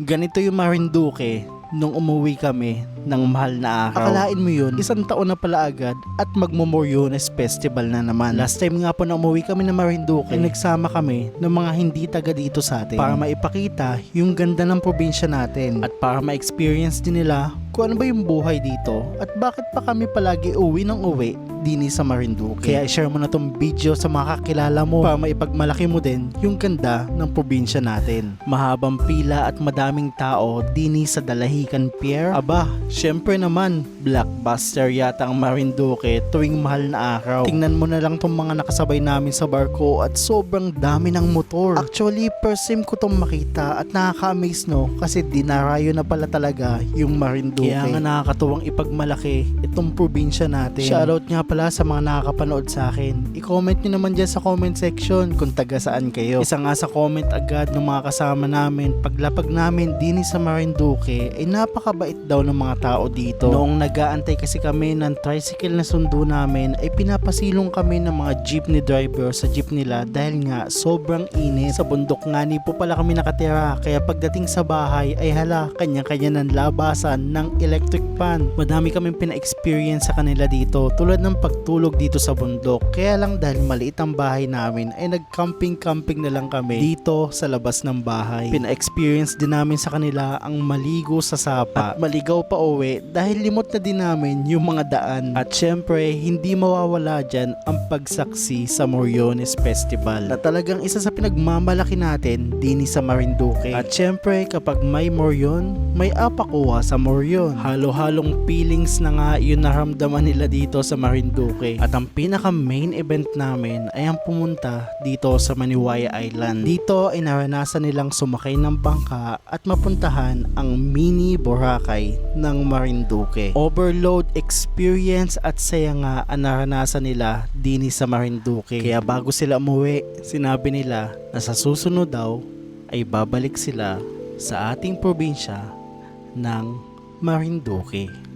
Ganito yung Marinduque nung umuwi kami ng mahal na araw. Akalain mo yun, isang taon na pala agad at magmo-Moriones Festival na naman. Last time nga po na umuwi kami ng Marinduque, ay nagsama kami ng mga hindi taga dito sa atin para maipakita yung ganda ng probinsya natin at para ma-experience din nila kung ano ba yung buhay dito at bakit pa kami palagi uwi ng uwi dini sa Marinduque. Kaya i-share mo na tong video sa mga kakilala mo para maipagmalaki mo din yung ganda ng probinsya natin. Mahabang pila at madaming tao dini sa Dalahican Pier. Aba, syempre naman, blockbuster yata ang Marinduque tuwing mahal na araw. Tingnan mo na lang tong mga nakasabay namin sa barko at sobrang dami ng motor. Actually, first time ko tong makita at nakaka-amaze no kasi dinarayo na pala talaga yung Marinduque. Kaya nga nakakatuwang ipagmalaki itong probinsya natin. Shoutout nga pala sa mga nakakapanood sa akin. I-comment nyo naman dyan sa comment section kung taga saan kayo. Isa nga sa comment agad ng mga kasama namin, paglapag namin din sa Marinduque ay napakabait daw ng mga tao dito. Noong nag-aantay kasi kami ng tricycle na sundo namin ay pinapasilong kami ng mga jeepney driver sa jeep nila dahil nga sobrang init. Sa bundok nga ni po pala kami nakatira kaya pagdating sa bahay ay hala kanya-kanya ng labasan ng electric fan. Madami kaming pina-experience sa kanila dito tulad ng pagtulog dito sa bundok. Kaya lang dahil maliit ang bahay namin ay nag-camping na lang kami dito sa labas ng bahay. Pina-experience din namin sa kanila ang maligo sa sapa at maligaw pa uwi dahil limot na din namin yung mga daan. At syempre hindi mawawala dyan ang pagsaksi sa Moriones Festival na talagang isa sa pinagmamalaki natin dini sa Marinduque. At syempre kapag may Morion, may apakuha sa Morion. Halo-halong feelings na nga yun naramdaman nila dito sa Marinduque. At ang pinaka main event namin ay ang pumunta dito sa Maniwaya Island. Dito ay naranasan nilang sumakay ng bangka at mapuntahan ang mini Boracay ng Marinduque. Overload experience at saya nga ang naranasan nila dini sa Marinduque. Kaya bago sila umuwi, sinabi nila na sa susunod daw ay babalik sila sa ating probinsya ng Marinduque.